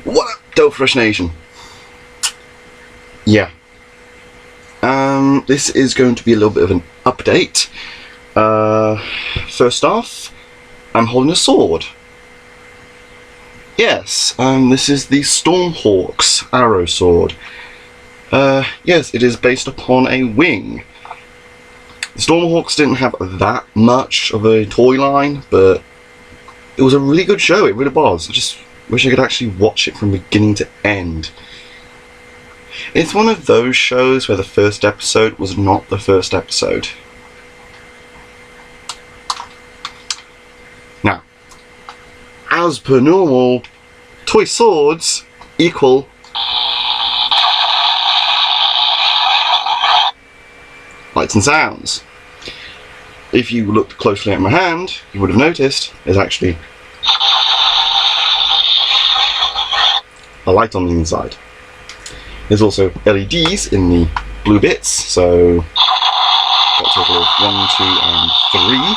What up, Dope Nation? Yeah. This is going to be a little bit of an update. First off, I'm holding a sword. Yes, this is the Stormhawk's arrow sword. Yes, it is based upon a wing. The Stormhawks didn't have that much of a toy line, but it was a really good show, it really was. I just wish I could actually watch it from beginning to end. It's one of those shows where the first episode was not the first episode. Now, as per normal, toy swords equal lights and sounds. If you looked closely at my hand, you would have noticed there's actually a light on the inside. There's also LEDs in the blue bits, so got a total of 1, 2 and 3.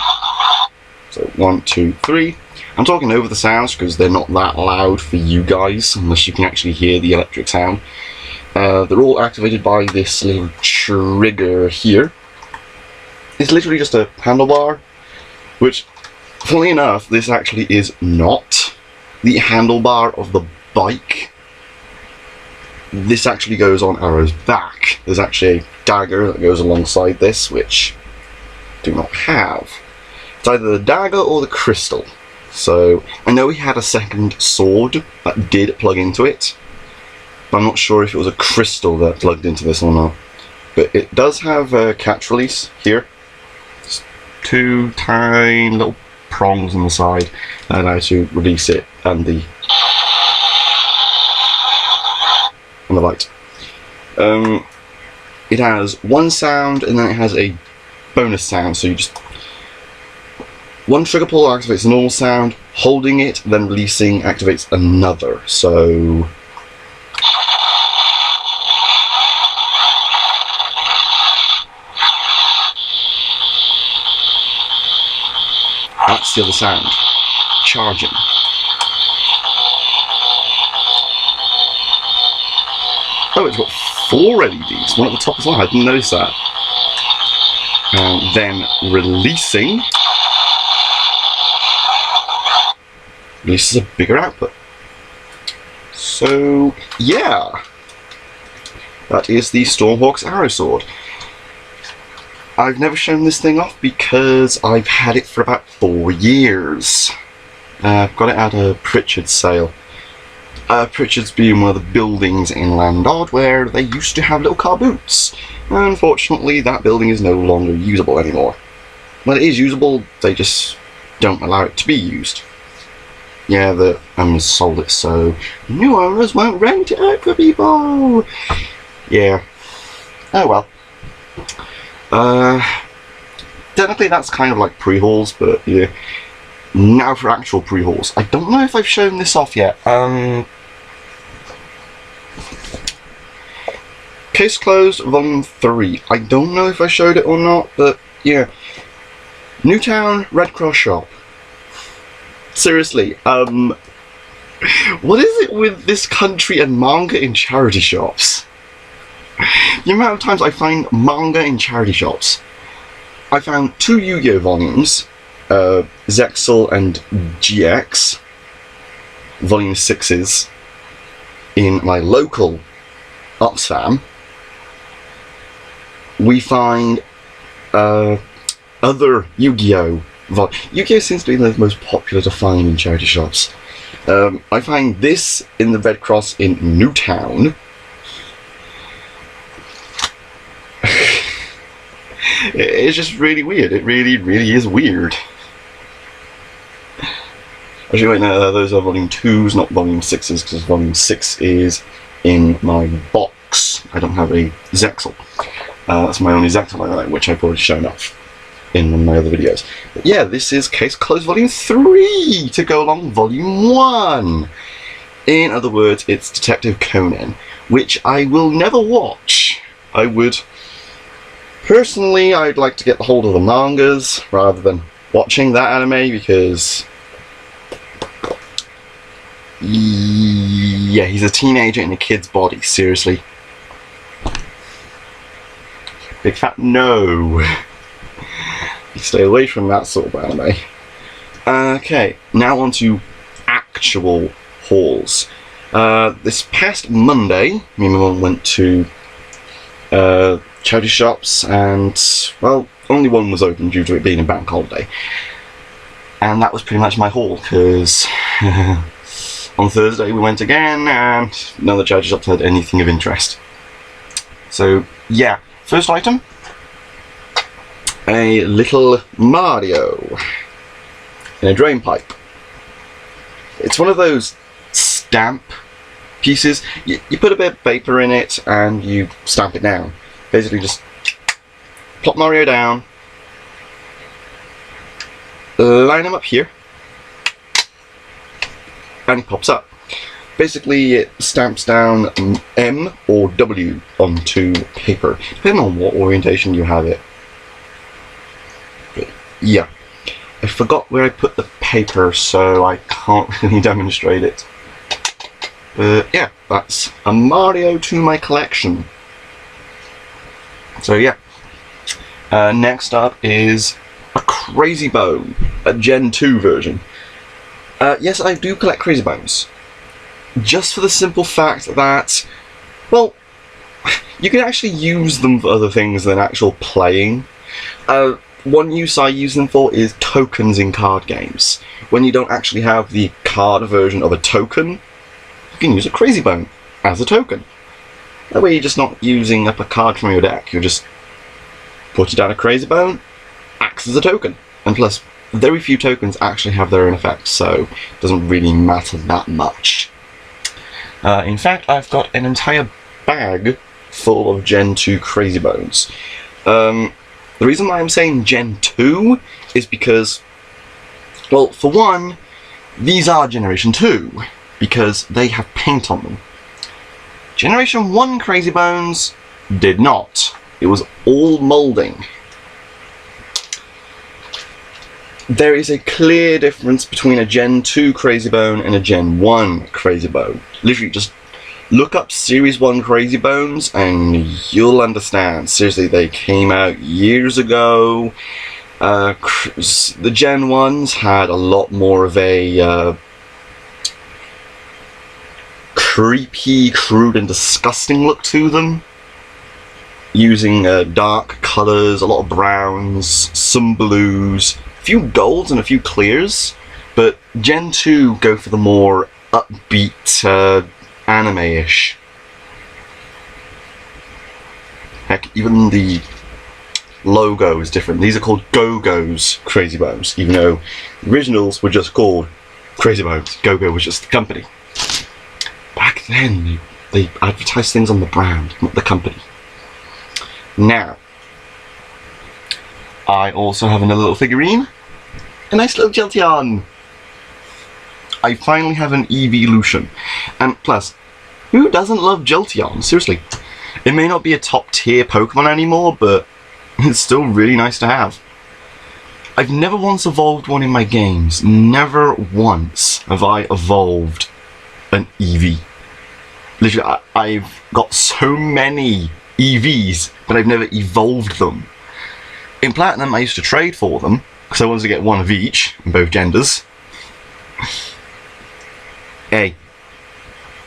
So 1, 2, 3. I'm talking over the sounds because they're not that loud for you guys, unless you can actually hear the electric sound. They're all activated by this little trigger here. It's literally just a handlebar, which, funnily enough, this actually is not the handlebar of the bike. This actually goes on Arrow's back. There's actually a dagger that goes alongside this, which I do not have. It's either the dagger or the crystal. So, I know he had a second sword that did plug into it, but I'm not sure if it was a crystal that plugged into this or not. But it does have a catch release here. Just 2 tiny little prongs on the side that allow you to release it, and the light. It has one sound and then it has a bonus sound, so you just one trigger pull activates the normal sound, holding it, then releasing activates another. So that's the other sound. Charging. Oh, it's got 4 LEDs, one at the top as well, I didn't notice that. And then releasing releases a bigger output. So, yeah. That is the Stormhawk's arrow sword. I've never shown this thing off because I've had it for about 4 years. I've got it at a Pritchard's sale. Pritchard's being one of the buildings in Landod where they used to have little car boots. Unfortunately, that building is no longer usable anymore. Well, it is usable, they just don't allow it to be used. Yeah, the owners sold it, so new owners won't rent it out for people. Yeah. Oh well. Technically that's kind of like pre-hauls, but yeah. Now for actual pre-hauls. I don't know if I've shown this off yet. Case Closed Volume 3. I don't know if I showed it or not, but yeah. Newtown Red Cross Shop. Seriously, what is it with this country and manga in charity shops? The amount of times I find manga in charity shops. I found 2 Yu-Gi-Oh! Volumes, Zexal and GX, Volume 6s, in my local Oxfam. We find other Yu-Gi-Oh! Yu-Gi-Oh! Seems to be the most popular to find in charity shops. I find this in the Red Cross in Newtown. It's just really weird. It really, really is weird. Actually, wait, no, those are Volume 2s, not Volume 6s, because Volume 6 is in my box. I don't have a Zexal. That's my only Zexal, which I've already shown off in one of my other videos. But yeah, this is Case Closed Volume 3 to go along Volume 1. In other words, it's Detective Conan, which I will never watch. I would... Personally, I'd like to get the hold of the mangas rather than watching that anime, because... Yeah, he's a teenager in a kid's body, seriously. Big fat no. You stay away from that sort of anime. Okay, now on to actual hauls. This past Monday, me and my mum went to charity shops, and, well, only one was open due to it being a bank holiday. And that was pretty much my haul, because on Thursday we went again, and none of the charity shops had anything of interest. So, yeah. First item, a little Mario in a drain pipe. It's one of those stamp pieces. You put a bit of paper in it and you stamp it down. Basically just plop Mario down, line him up here, and he pops up. Basically, it stamps down M or W onto paper, depending on what orientation you have it. But yeah, I forgot where I put the paper, so I can't really demonstrate it. But yeah, that's a Mario to my collection. So yeah, next up is a Crazy Bone, a Gen 2 version. Yes, I do collect Crazy Bones. Just for the simple fact that, well, you can actually use them for other things than actual playing. One use I use them for is tokens in card games. When you don't actually have the card version of a token, you can use a Crazy Bone as a token. That way you're just not using up a card from your deck, you're just putting down a Crazy Bone, acts as a token. And plus, very few tokens actually have their own effects, so it doesn't really matter that much. In fact, I've got an entire bag full of Gen 2 Crazy Bones. The reason why I'm saying Gen 2 is because, well, for one, these are Generation 2, because they have paint on them. Generation 1 Crazy Bones did not. It was all moulding. There is a clear difference between a Gen 2 Crazy Bone and a Gen 1 Crazy Bone. Literally, just look up Series 1 Crazy Bones and you'll understand. Seriously, they came out years ago. The Gen 1s had a lot more of a creepy, crude and disgusting look to them. Using dark colours, a lot of browns, some blues, a few golds and a few clears, but Gen 2 go for the more upbeat, anime-ish. Heck, even the logo is different. These are called Go-Go's Crazy Bones, even though the originals were just called Crazy Bones. Go-Go was just the company. Back then, they advertised things on the brand, not the company. Now, I also have another little figurine. A nice little Jolteon. I finally have an evolution. And plus, who doesn't love Jolteon? Seriously. It may not be a top tier Pokemon anymore, but it's still really nice to have. I've never once evolved one in my games. Never once have I evolved an Eevee. Literally, I've got so many EVs, but I've never evolved them. In Platinum, I used to trade for them, because I wanted to get one of each, in both genders. Hey,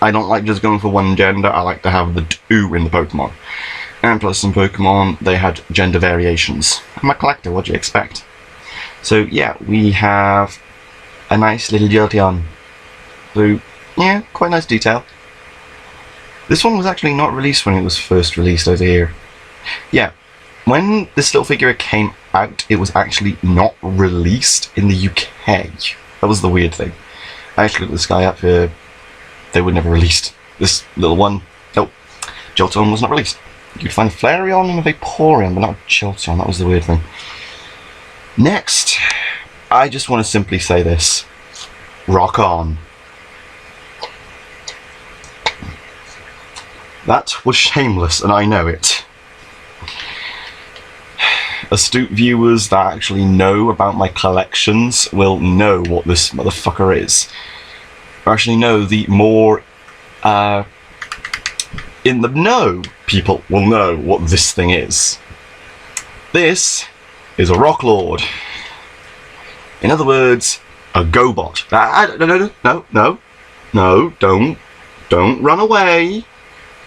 I don't like just going for one gender, I like to have the two in the Pokemon. And plus some Pokemon, they had gender variations. I'm a collector, what do you expect? So yeah, we have a nice little Jolteon. So, yeah, quite nice detail. This one was actually not released when it was first released over here. Yeah, when this little figure came out, it was actually not released in the UK. That was the weird thing. I actually looked this guy up here. They were never released. This little one, nope, Jolteon was not released. You could find Flareon and a Vaporeon, but not Jolteon. That was the weird thing. Next, I just want to simply say this. Rock on. That was shameless, and I know it. Astute viewers that actually know about my collections will know what this motherfucker is. Or actually know the more in the know people will know what this thing is. This is a Rock Lord. In other words, a GoBot. No, don't run away.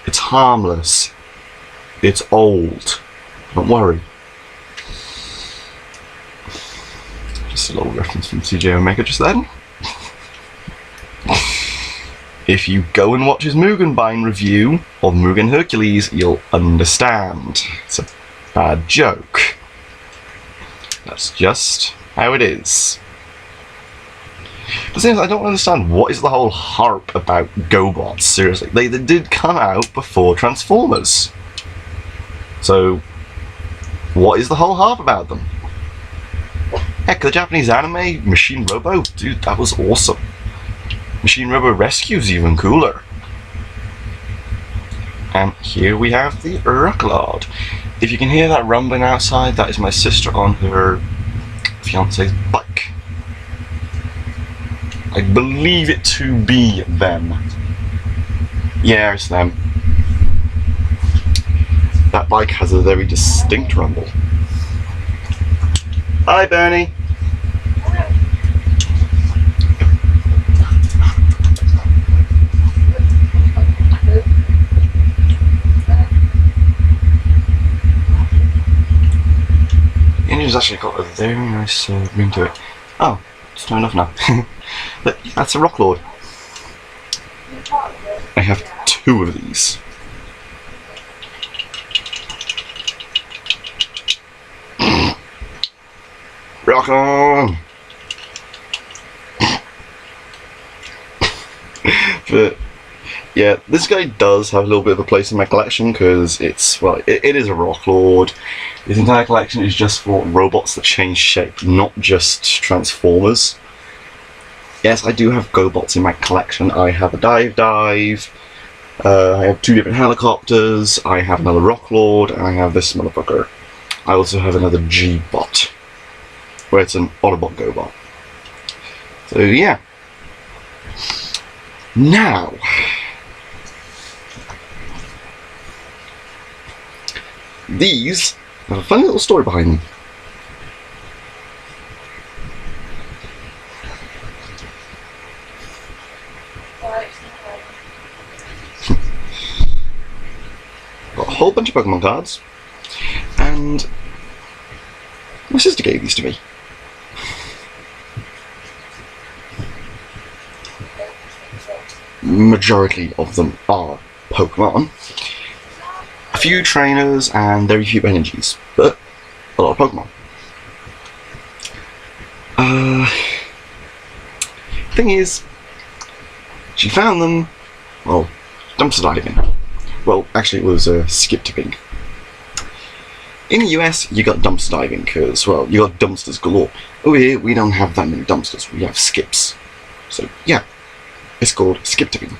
It's harmless. It's old. Don't worry. Just a little reference from CJ Omega just then. If you go and watch his Mugenbein review of Mugen Hercules, you'll understand. It's a bad joke. That's just how it is. The thing is, I don't understand what is the whole harp about GoBots, seriously. They did come out before Transformers. So, what is the whole harp about them? Heck, the Japanese anime, Machine Robo, dude, that was awesome. Machine Robo Rescue's even cooler. And here we have the Rock Lord. If you can hear that rumbling outside, that is my sister on her fiance's bike. I believe it to be them. Yeah, it's them. That bike has a very distinct rumble. Hi, Bernie. The engine's actually got a very nice ring to it. Oh, it's turned off now. But yeah, that's a Rock Lord. I have 2 of these. Rock on! But yeah, this guy does have a little bit of a place in my collection because it's, well, it is a Rock Lord. His entire collection is just for robots that change shape, not just Transformers. Yes, I do have GoBots in my collection. I have a Dive, I have 2 different helicopters, I have another Rock Lord, and I have this motherfucker. I also have another G-Bot, where it's an Autobot GoBot. So yeah. Now, these have a funny little story behind them. Got a whole bunch of Pokemon cards, and my sister gave these to me. Majority of them are Pokemon. A few trainers and very few energies, but a lot of Pokemon. Thing is, she found them, well, dumpster diving. Well, actually it was skip tipping. In the US, you got dumpster diving because, well, you got dumpsters galore. Over here, we don't have that many dumpsters, we have skips. So, yeah, it's called skip tipping.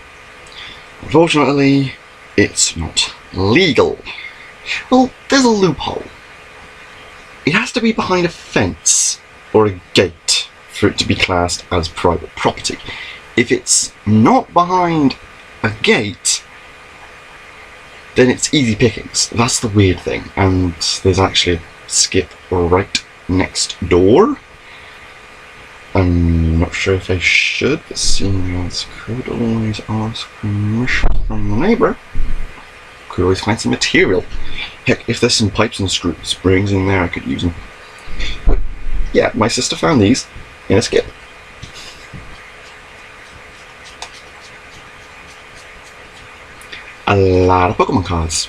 Unfortunately, it's not legal. Well, there's a loophole. It has to be behind a fence or a gate for it to be classed as private property. If it's not behind a gate, then it's easy pickings. That's the weird thing. And there's actually a skip right next door. I'm not sure if I should, but seeing as could always ask permission from the neighbour. Could always find some material. Heck, if there's some pipes and springs in there, I could use them. But yeah, my sister found these in a skip. A lot of Pokemon cards.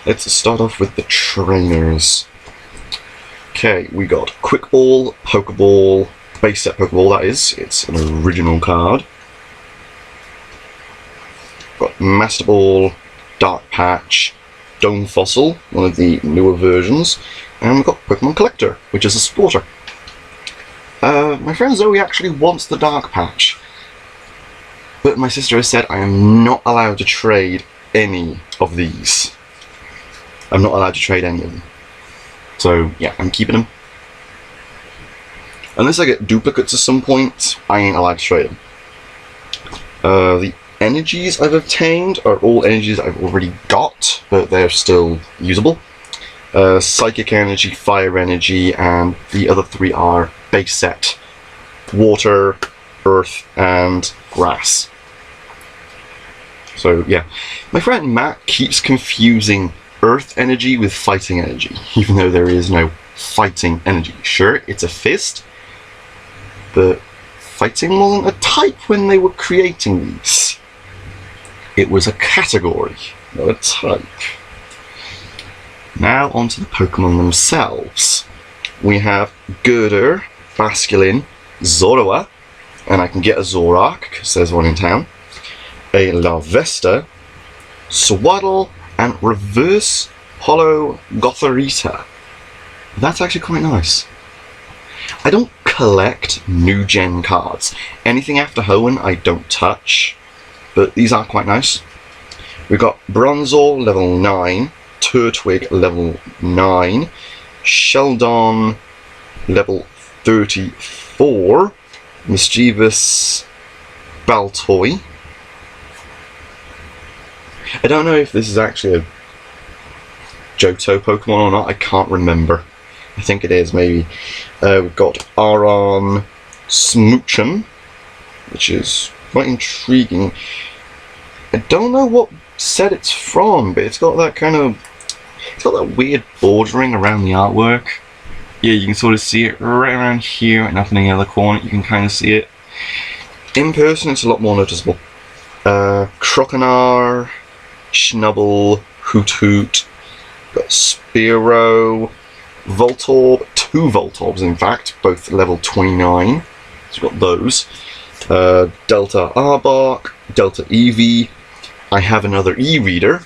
Let's start off with the trainers. Okay, we got Quick Ball, Pokeball, base set Pokeball that is. It's an original card. Got Master Ball, Dark Patch, Dome Fossil, one of the newer versions, and we've got Pokemon Collector, which is a supporter. My friend Zoe actually wants the Dark Patch, but my sister has said I am not allowed to trade any of these. I'm not allowed to trade any of them. So yeah, I'm keeping them. Unless I get duplicates at some point, I ain't allowed to trade them. The energies I've obtained are all energies I've already got, but they're still usable. Psychic energy, fire energy, and the other 3 are base set: water, earth, and grass. So yeah, my friend Matt keeps confusing earth energy with fighting energy, even though there is no fighting energy. Sure, it's a fist, but fighting wasn't a type when they were creating these. It was a category, not a type. Now onto the Pokemon themselves. We have Girder, Basculin, Zorua, and I can get a Zoroark because there's one in town, a Larvesta, Swaddle, and Reverse Hollow Gothorita. That's actually quite nice. I don't collect new gen cards. Anything after Hoenn I don't touch, but these are quite nice. We've got Bronzor level 9, Turtwig level 9, Sheldon level 34, Mischievous Baltoy. I don't know if this is actually a Johto Pokemon or not, I can't remember. I think it is, maybe. We've got Aron Smoochum, which is quite intriguing. I don't know what set it's from, but it's got that kind of... It's got that weird bordering around the artwork. Yeah, you can sort of see it right around here and up in the other corner, you can kind of see it. In person it's a lot more noticeable. Croconar, Schnubble, Hoot Hoot, got Spearow, Voltorb, 2 Voltorbs in fact, both level 29, so we've got those. Delta Arbok, Delta Eevee, I have another E-Reader,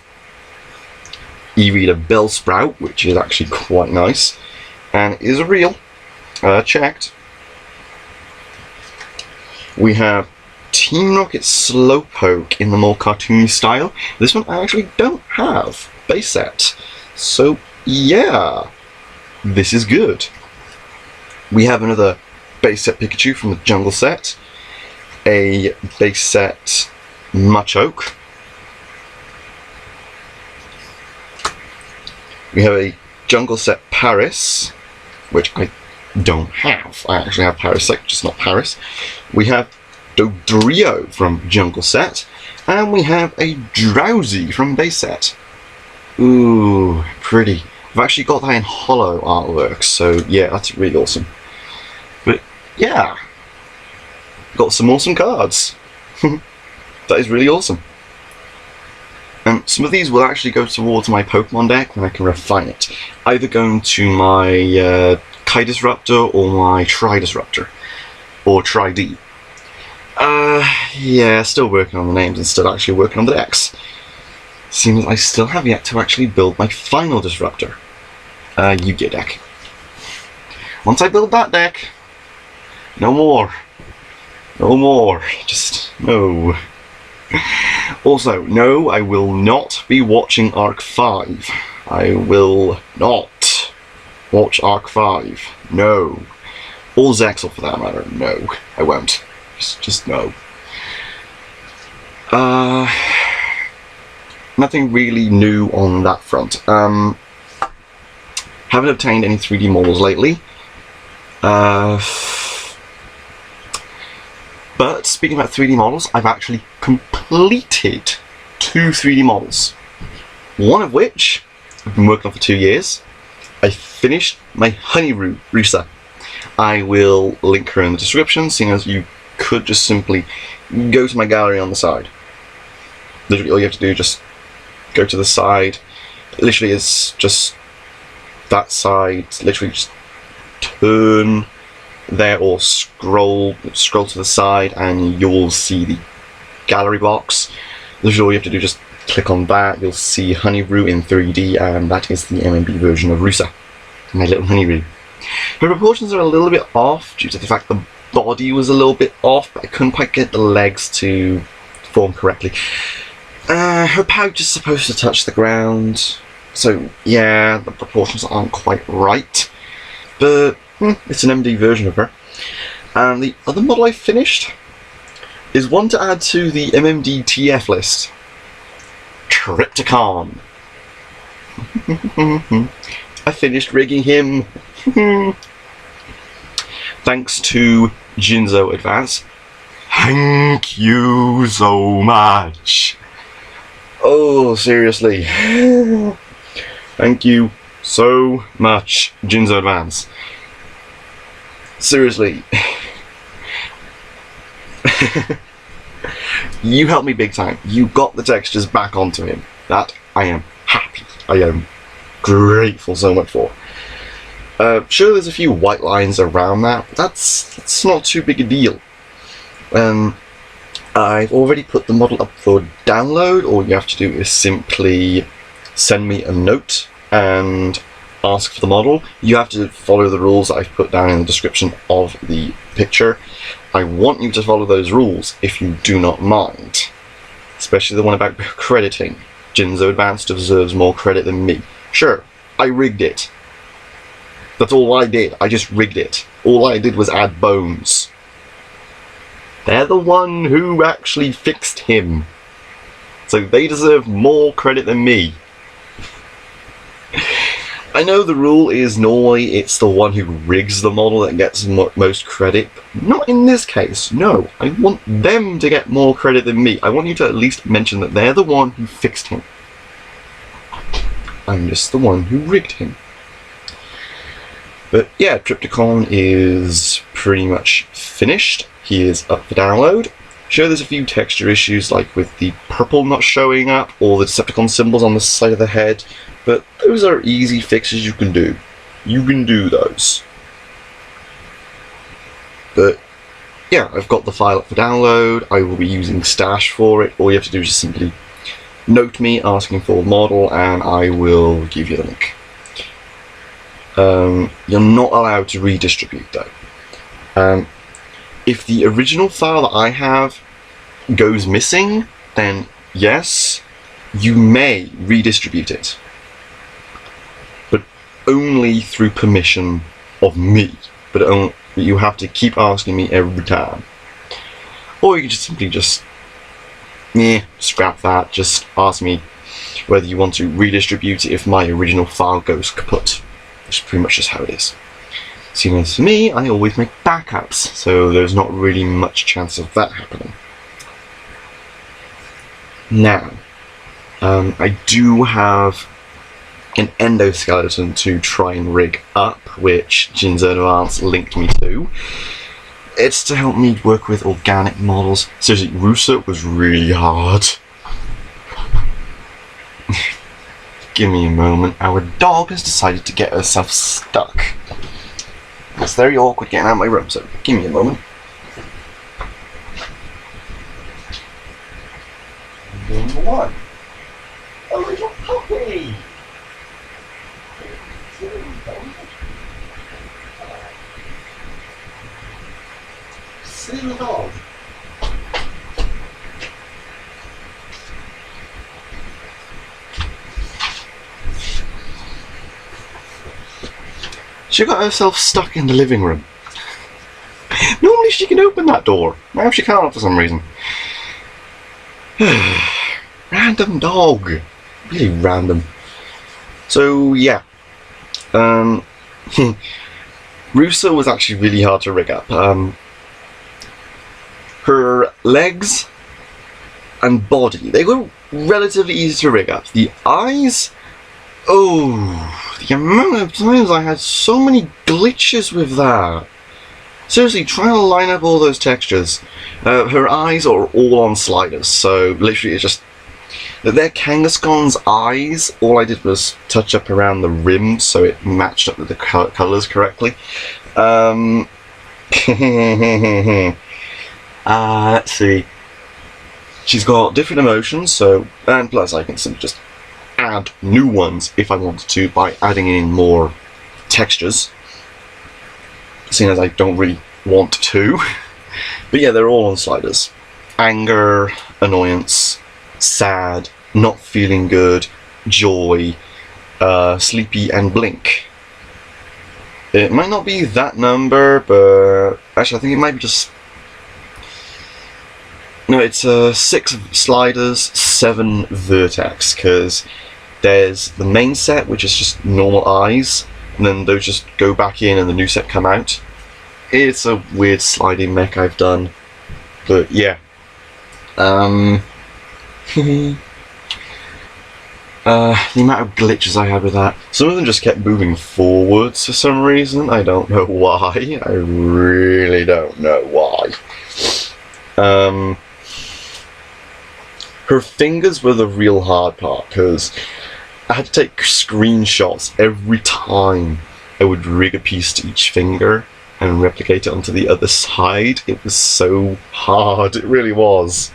E-Reader Bellsprout, which is actually quite nice, and is real, checked. We have Team Rocket Slowpoke in the more cartoony style. This one I actually don't have base set, so yeah, this is good. We have another base set Pikachu from the Jungle set, a base set Machoke. We have a Jungle set Paris, which I don't have. I actually have Parasect, just not Paris. We have Dodrio from Jungle set, and we have a Drowsy from base set. Ooh, pretty. I've actually got that in holo artwork, so yeah, that's really awesome. But yeah, got some awesome cards. That is really awesome. And some of these will actually go towards my Pokemon deck when I can refine it. Either going to my Kai Disruptor or my Tri Disruptor. Or Tri-D. Yeah, still working on the names and still actually working on the decks. Seems I still have yet to actually build my final Disruptor. Yu-Gi-Oh deck. Once I build that deck, no more. No more. Just no. Also, no, I will not be watching Arc 5. I will not watch Arc 5. No. Or Zexal for that matter. No, I won't. Just no. Nothing really new on that front. Haven't obtained any 3D models lately. But speaking about 3D models, I've actually completed 2 3D models. One of which I've been working on for 2 years. I finished my Honeyroot Rusa. I will link her in the description, seeing as you could just simply go to my gallery on the side. Literally all you have to do is just go to the side. Literally it's just that side, literally just turn there or scroll to the side and you'll see the gallery box. Literally all you have to do is just click on that, you'll see Honeyroot in 3D, and that is the MMB version of Rusa, my little Honeyroot. Her proportions are a little bit off due to the fact the body was a little bit off, but I couldn't quite get the legs to form correctly. Her pouch is supposed to touch the ground, so yeah, the proportions aren't quite right, but it's an MD version of her. And the other model I finished is one to add to the MMDTF list. Triptychon. I finished rigging him. Thanks to Jinzo-Advance. Thank you so much. Oh, seriously. Thank you so much, Jinzo-Advance. Seriously. You helped me big time. You got the textures back onto him. That I am happy. I am grateful so much for. Sure, there's a few white lines around that, but that's not too big a deal. I've already put the model up for download. All you have to do is simply send me a note and ask for the model. You have to follow the rules that I've put down in the description of the picture. I want you to follow those rules if you do not mind. Especially the one about crediting. Jinzo-Advance deserves more credit than me. Sure, I rigged it. That's all I did. I just rigged it. All I did was add bones. They're the one who actually fixed him. So they deserve more credit than me. I know the rule is normally it's the one who rigs the model that gets most credit. Not in this case, no. I want them to get more credit than me. I want you to at least mention that they're the one who fixed him. I'm just the one who rigged him. But yeah, Triptychon is pretty much finished. He is up for download. Sure, there's a few texture issues, like with the purple not showing up, or the Decepticon symbols on the side of the head, but those are easy fixes you can do. You can do those. But yeah, I've got the file up for download. I will be using Stash for it. All you have to do is just simply note me asking for a model, and I will give you the link. You're not allowed to redistribute though. If the original file that I have goes missing, then yes, you may redistribute it. But only through permission of me. But you have to keep asking me every time. Or you can just simply scrap that, just ask me whether you want to redistribute it if my original file goes kaput. Which is pretty much just how it is. Seeing as for me, I always make backups, so there's not really much chance of that happening. Now, I do have an endoskeleton to try and rig up, which Jinzo-Advance linked me to. It's to help me work with organic models. Seriously, Russo was really hard. Give me a moment. Our dog has decided to get herself stuck. It's very awkward getting out of my room, so give me a moment. Number one. A little puppy! Silly little dog. She got herself stuck in the living room. Normally she can open that door. Now she can't for some reason. Random dog. Really random. So yeah. Russo was actually really hard to rig up. Her legs and body, they were relatively easy to rig up. The eyes, oh, the amount of times I had so many glitches with that. Seriously, trying to line up all those textures. Her eyes are all on sliders, so literally it's just... They're Kangaskhan's eyes. All I did was touch up around the rim so it matched up with the colours correctly. Let's see. She's got different emotions, so... And plus I can simply just add new ones if I wanted to by adding in more textures, seeing as I don't really want to. But yeah, they're all on sliders. Anger, annoyance, sad, not feeling good, joy, sleepy, and blink. It might not be that number, but actually I think it might be just... No, it's 6 sliders, 7 vertex, because there's the main set, which is just normal eyes, and then those just go back in and the new set come out. It's a weird sliding mech I've done, but yeah. The amount of glitches I had with that. Some of them just kept moving forwards for some reason. I don't know why. I really don't know why. Her fingers were the real hard part, because I had to take screenshots every time I would rig a piece to each finger and replicate it onto the other side. It was so hard, it really was.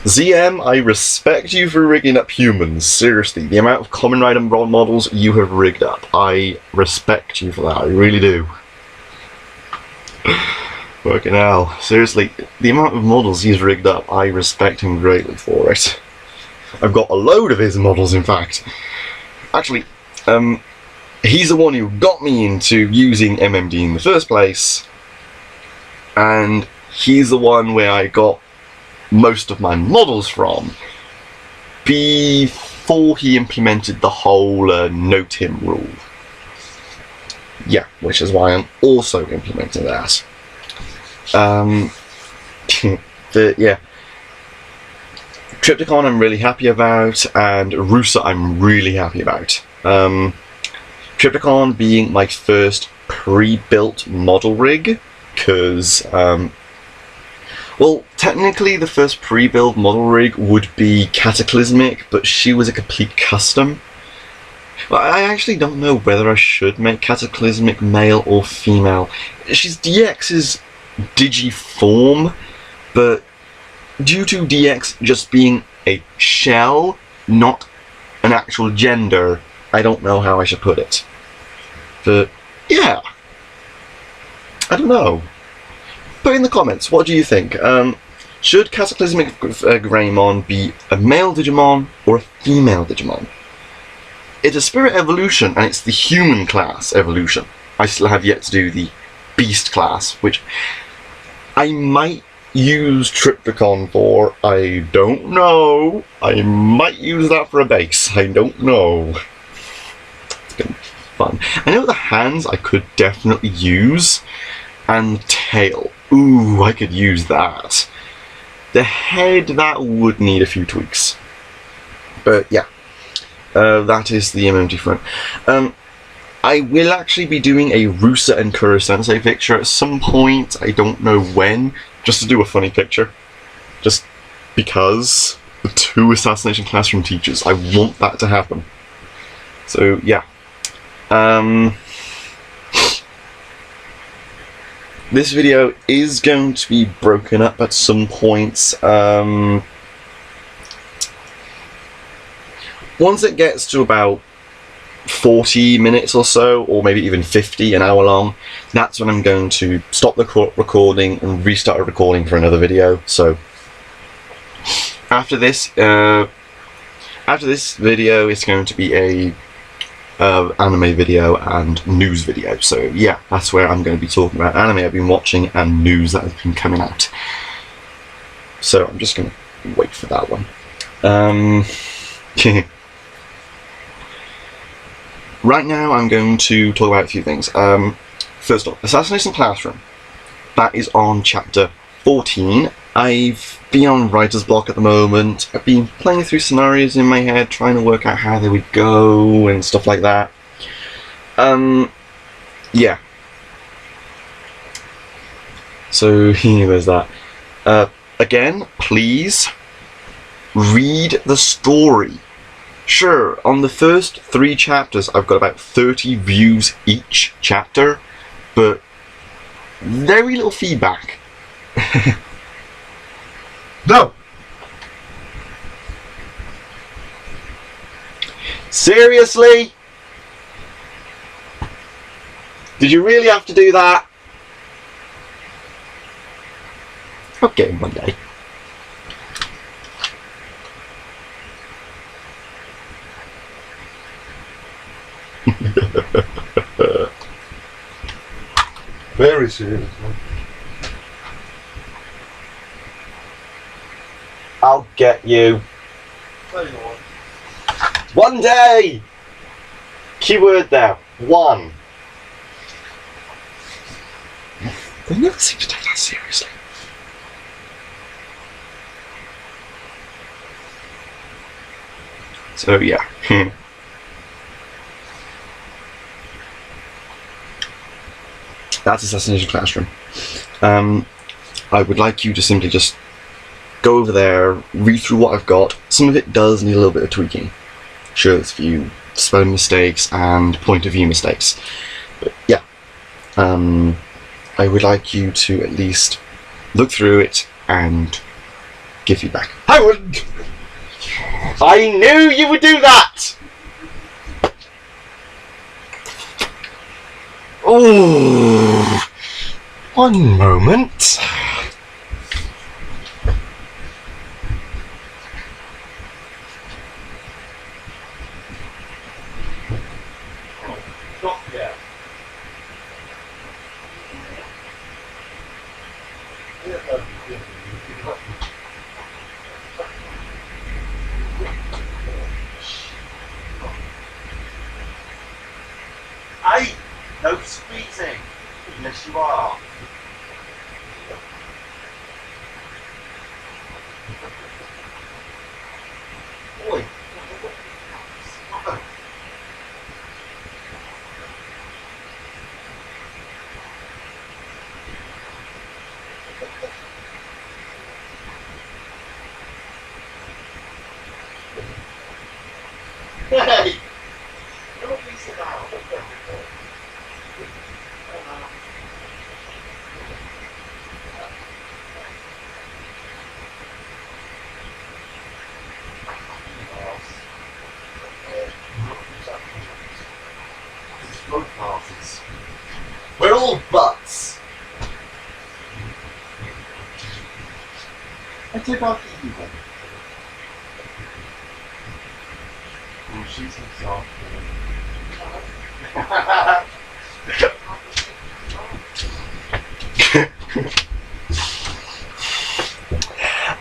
ZM, I respect you for rigging up humans, seriously. The amount of Kamen Rider models you have rigged up, I respect you for that, I really do. Fucking hell, seriously, the amount of models he's rigged up, I respect him greatly for it. I've got a load of his models, in fact. Actually, he's the one who got me into using MMD in the first place, and he's the one where I got most of my models from before he implemented the whole note him rule. Yeah, which is why I'm also implementing that. But yeah, Triptychon I'm really happy about, and Rusa I'm really happy about. Triptychon being my first pre-built model rig, because well, technically the first pre-built model rig would be Cataclysmic, but she was a complete custom. Well, I actually don't know whether I should make Cataclysmic male or female. She's DX's Digiform, but due to DX just being a shell, not an actual gender, I don't know how I should put it. But yeah, I don't know. Put in the comments, what do you think? Should Cataclysmic Greymon be a male Digimon or a female Digimon? It's a spirit evolution, and it's the human class evolution. I still have yet to do the beast class, which I might use Triptychon for. I don't know. I might use that for a base. I don't know. It's gonna be fun. I know the hands I could definitely use, and the tail. Ooh, I could use that. The head, that would need a few tweaks. But yeah, that is the MMD front. I will actually be doing a Rusa and Kuro Sensei picture at some point. I don't know when, just to do a funny picture. Just because the 2 Assassination Classroom teachers, I want that to happen. So yeah. This video is going to be broken up at some points. Once it gets to about 40 minutes or so, or maybe even 50, an hour long, that's when I'm going to stop the recording and restart a recording for another video. So after this video, it's going to be a anime video and news video. So yeah, that's where I'm going to be talking about anime I've been watching and news that has been coming out. So I'm just going to wait for that one. Right now I'm going to talk about a few things. First off, Assassination Classroom. That is on chapter 14. I've been on writer's block at the moment. I've been playing through scenarios in my head, trying to work out how they would go and stuff like that. Yeah. So there's that. Again, please read the story. Sure, on the first 3 chapters I've got about 30 views each chapter, but very little feedback. No! Seriously? Did you really have to do that? Okay, one day. Very serious, man. I'll get you. One day! Keyword there. One. They never seem to take that seriously. So yeah. That's Assassination Classroom. I would like you to simply just go over there, read through what I've got. Some of it does need a little bit of tweaking. Sure, there's a few spelling mistakes and point of view mistakes. But yeah. I would like you to at least look through it and give feedback. I knew you would do that! Oh, one moment. Hey, no squeezing, unless you are. Oi. Hey! Don't be so loud. Both parties. We're all butts. I took off the evil. Oh, she's himself.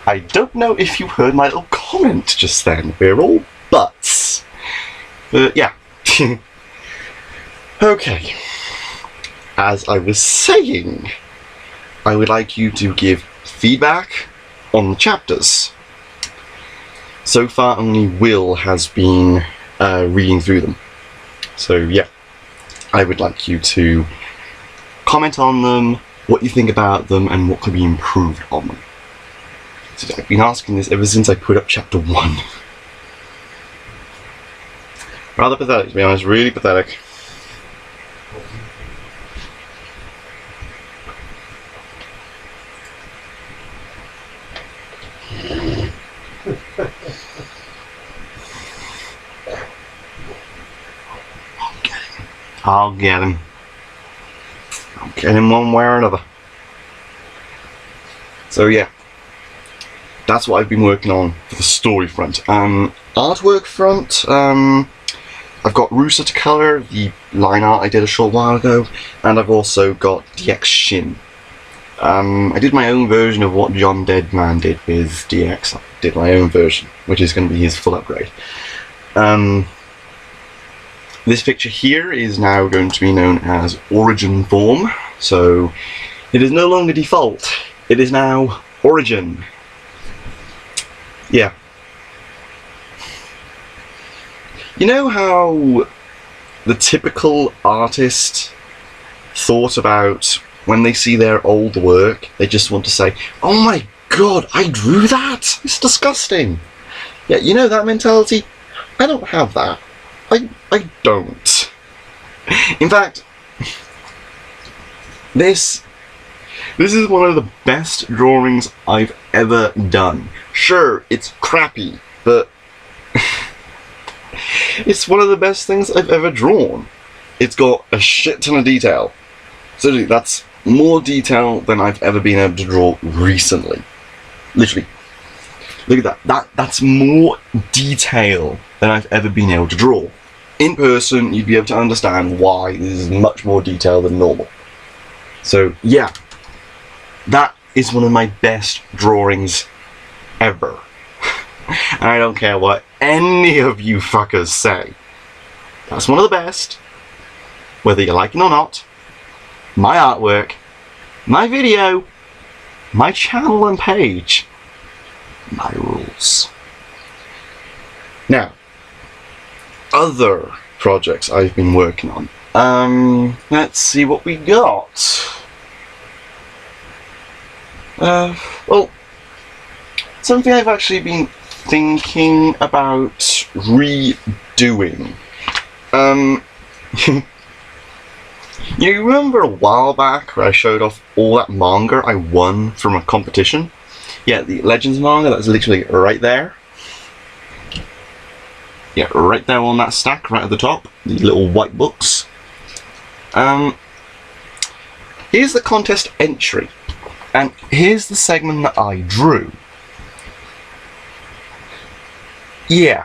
I don't know if you heard my little comment just then. We're all butts. But yeah. Okay. As I was saying, I would like you to give feedback on the chapters. So far only Will has been reading through them. So yeah, I would like you to comment on them, what you think about them, and what could be improved on them. So I've been asking this ever since I put up chapter 1. Rather pathetic, to be honest, really pathetic. I'll get him. I'll get him one way or another. So yeah, that's what I've been working on for the story front. Artwork front, I've got Rusa to colour, the line art I did a short while ago, and I've also got DX Shin. I did my own version of what John Deadman did with DX. I did my own version, which is going to be his full upgrade. This picture here is now going to be known as Origin Form, so it is no longer default, it is now Origin. Yeah. You know how the typical artist thought about when they see their old work, they just want to say, oh my god, I drew that? It's disgusting. Yeah, you know that mentality? I don't have that. I don't. In fact, this is one of the best drawings I've ever done. Sure, it's crappy, but it's one of the best things I've ever drawn. It's got a shit ton of detail. Seriously, that's more detail than I've ever been able to draw recently. Literally. Look at that. That's more detail than I've ever been able to draw. In person, you'd be able to understand why this is much more detail than normal. So, yeah. That is one of my best drawings ever. And I don't care what any of you fuckers say. That's one of the best. Whether you like it or not. My artwork, my video, my channel and page, my rules. Now, other projects I've been working on. Let's see what we got. Well, something I've actually been thinking about redoing. You remember a while back where I showed off all that manga I won from a competition? Yeah, the Legends manga, that's literally right there. Yeah, right there on that stack, right at the top. The little white books. Here's the contest entry. And here's the segment that I drew. Yeah.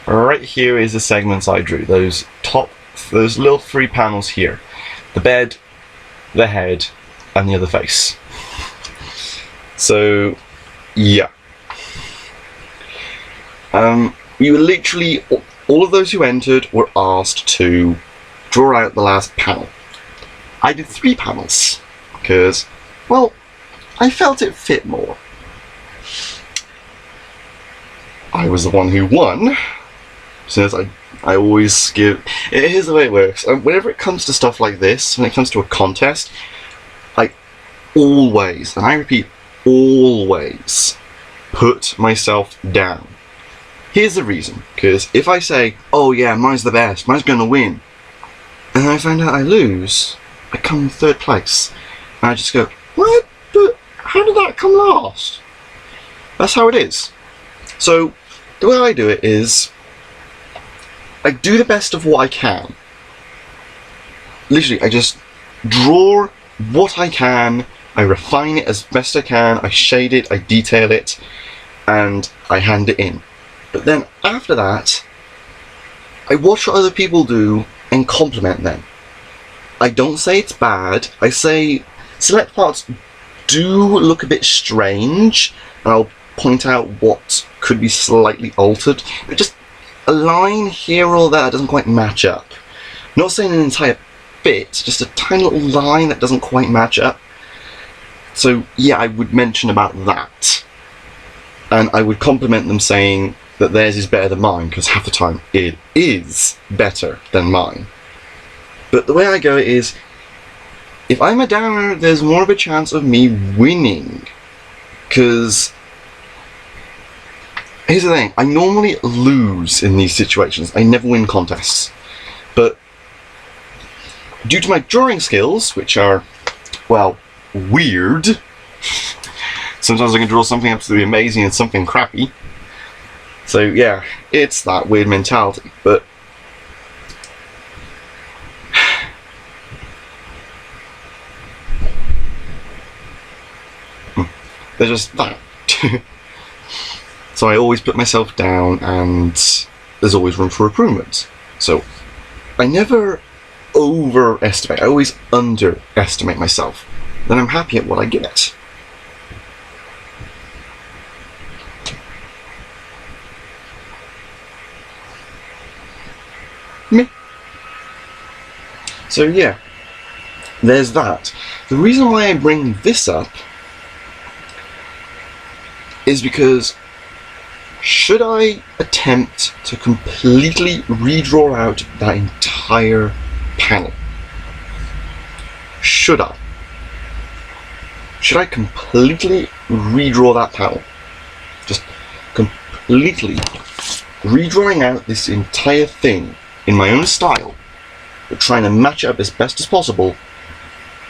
Right here is the segments I drew. Those little 3 panels here. The bed, the head, and the other face. So, yeah. We were literally, all of those who entered were asked to draw out the last panel. I did 3 panels, because, well, I felt it fit more. I was the one who won, since I always give... Here's the way it works. Whenever it comes to stuff like this, when it comes to a contest, I always, and I repeat, always put myself down. Here's the reason, because if I say, oh yeah, mine's the best, mine's gonna win, and I find out I lose, I come in 3rd place, and I just go, what? But how did that come last? That's how it is. So, the way I do it is, I do the best of what I can. Literally, I just draw what I can, I refine it as best I can, I shade it, I detail it, and I hand it in. But then after that, I watch what other people do and compliment them. I don't say it's bad, I say select parts do look a bit strange, and I'll point out what could be slightly altered, but just a line here or there doesn't quite match up. Not saying an entire bit, just a tiny little line that doesn't quite match up. So yeah, I would mention about that. And I would compliment them saying that theirs is better than mine, because half the time it is better than mine. But the way I go is, if I'm a downer, there's more of a chance of me winning. Because here's the thing, I normally lose in these situations. I never win contests. But due to my drawing skills, which are, well, weird, sometimes I can draw something absolutely amazing and something crappy. So yeah, it's that weird mentality. But there's just that. So I always put myself down, and there's always room for improvement. So I never overestimate, I always underestimate myself. Then I'm happy at what I get. Me. So yeah, there's that. The reason why I bring this up is because, should I attempt to completely redraw out that entire panel? Should I? Should I completely redraw that panel? Just completely redrawing out this entire thing in my own style, but trying to match it up as best as possible,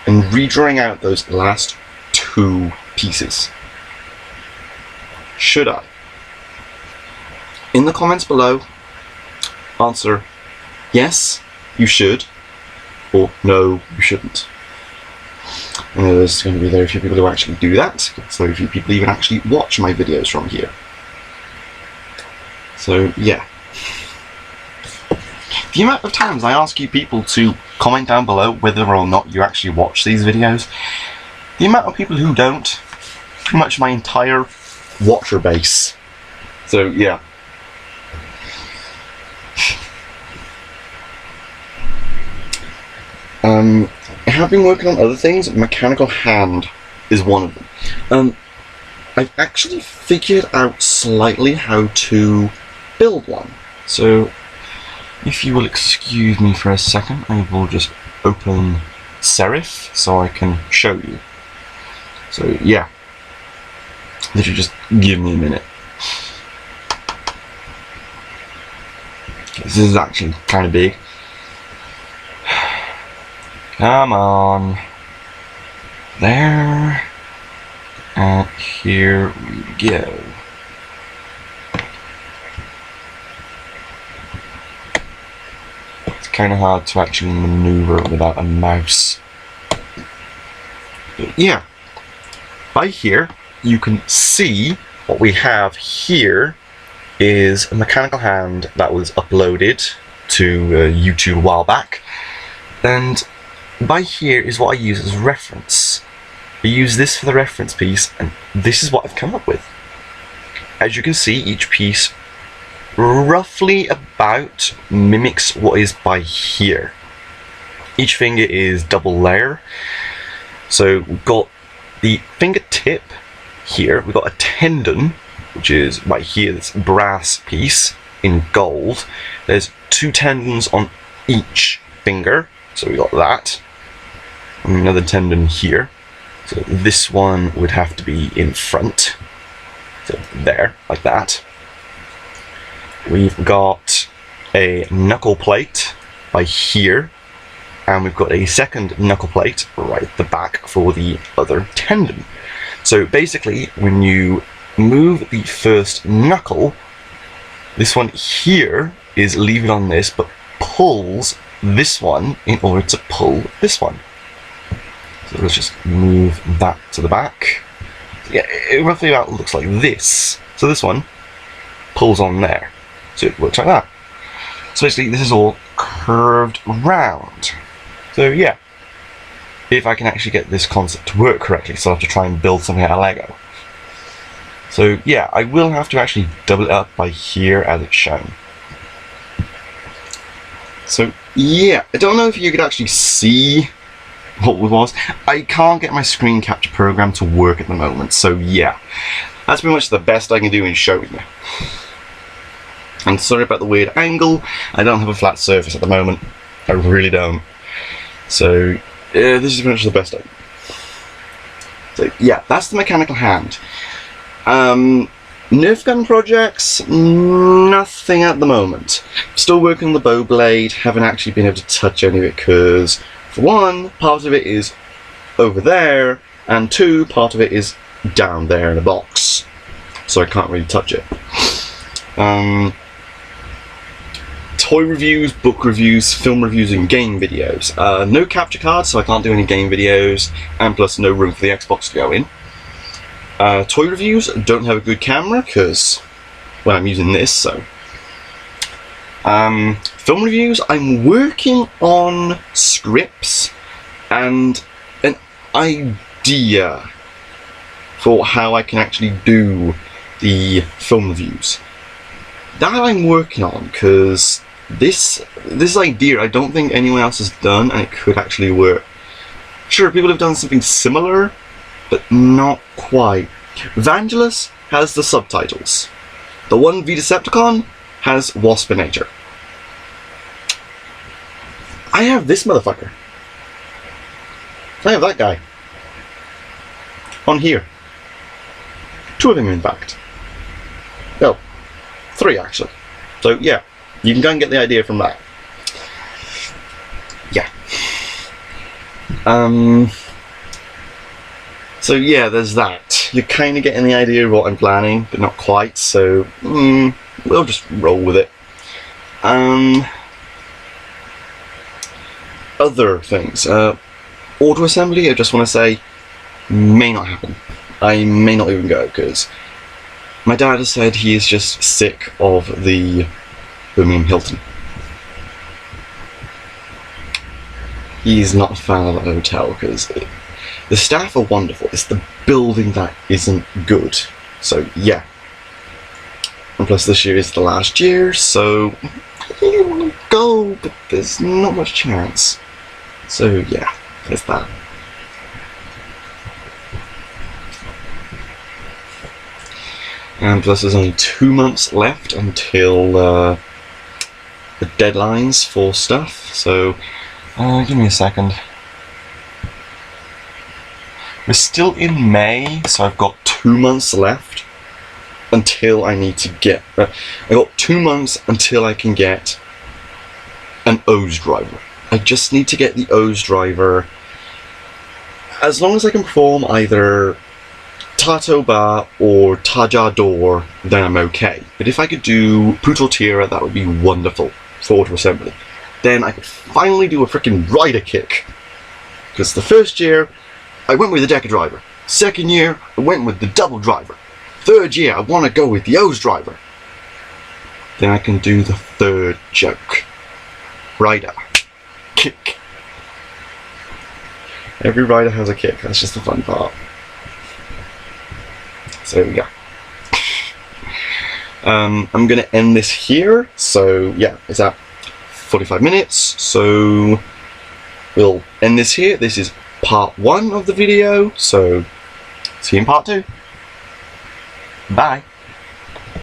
and redrawing out those last 2 pieces. Should I? In the comments below, answer yes, you should, or no, you shouldn't. I know there's going to be very few people who actually do that, so very few people even actually watch my videos from here. So yeah. The amount of times I ask you people to comment down below whether or not you actually watch these videos, the amount of people who don't, pretty much my entire watcher base. So yeah. I have been working on other things. Mechanical hand is one of them. I've actually figured out slightly how to build one. So if you will excuse me for a second, I will just open Serif so I can show you. So yeah, literally just give me a minute. This is actually kind of big. Come on. There. And here we go. It's kind of hard to actually maneuver without a mouse. But yeah. By here, you can see what we have here is a mechanical hand that was uploaded to YouTube a while back. And by here is what I use as reference. I use this for the reference piece, and this is what I've come up with. As you can see, each piece roughly about mimics what is by here. Each finger is double layer. So we've got the fingertip here, we've got a tendon, which is right here, this brass piece in gold. There's 2 tendons on each finger, so we got that. And another tendon here. So this one would have to be in front. So there, like that. We've got a knuckle plate by here. And we've got a second knuckle plate right at the back for the other tendon. So basically, when you move the first knuckle, this one here is leaving on this, but pulls this one in order to pull this one. So let's just move that to the back. Yeah, it roughly about looks like this. So this one pulls on there. So it works like that. So basically this is all curved round. So yeah, if I can actually get this concept to work correctly, so I'll have to try and build something out of Lego. So yeah, I will have to actually double it up by here as it's shown. So yeah, I don't know if you could actually see what it was. I can't get my screen capture program to work at the moment, so yeah, that's pretty much the best I can do in showing you. And sorry about the weird angle, I don't have a flat surface at the moment, I really don't. So this is pretty much the best I can. So yeah, that's the mechanical hand. Nerf gun projects, nothing at the moment. Still working on the bow blade, haven't actually been able to touch any of it because, for one, part of it is over there, and 2, part of it is down there in a box, so I can't really touch it. Toy reviews, book reviews, film reviews, and game videos. No capture cards, so I can't do any game videos, and plus no room for the Xbox to go in. Toy reviews, don't have a good camera because, well, I'm using this, so. Film reviews, I'm working on scripts and an idea for how I can actually do the film reviews. That I'm working on because this idea I don't think anyone else has done, and it could actually work. Sure, people have done something similar, but not quite. Vangelis has the subtitles. The one Decepticon has Waspinator. I have this motherfucker. I have that guy. On here. 2 of them, in fact. No, 3 actually. So yeah, you can go and get the idea from that. Yeah. So yeah, there's that. You're kind of getting the idea of what I'm planning, but not quite, so we'll just roll with it. Other things. Auto assembly, I just want to say, may not happen. I may not even go, because my dad has said he is just sick of the Birmingham Hilton. He's not a fan of the hotel, because the staff are wonderful. It's the building that isn't good. So yeah. And plus this year is the last year, so you want to go, but there's not much chance. So yeah, there's that. And plus there's only 2 months left until the deadlines for stuff, so give me a second. We're still in May, so I've got 2 months left until I need to get... I got 2 months until I can get an OOS driver. I just need to get the OOS driver. As long as I can perform either Tatoba or Tajador, then I'm okay. But if I could do Putal Tira, that would be wonderful for auto assembly. Then I could finally do a freaking rider kick. Because the first year, I went with the Deca driver. Second year, I went with the double driver. Third year, I want to go with the OOS driver. Then I can do the third joke. Rider. Kick. Every rider has a kick, that's just the fun part. So there we go. I'm going to end this here. So yeah, it's at 45 minutes. So we'll end this here. This is part 1 of the video. So see you in part 2. Bye.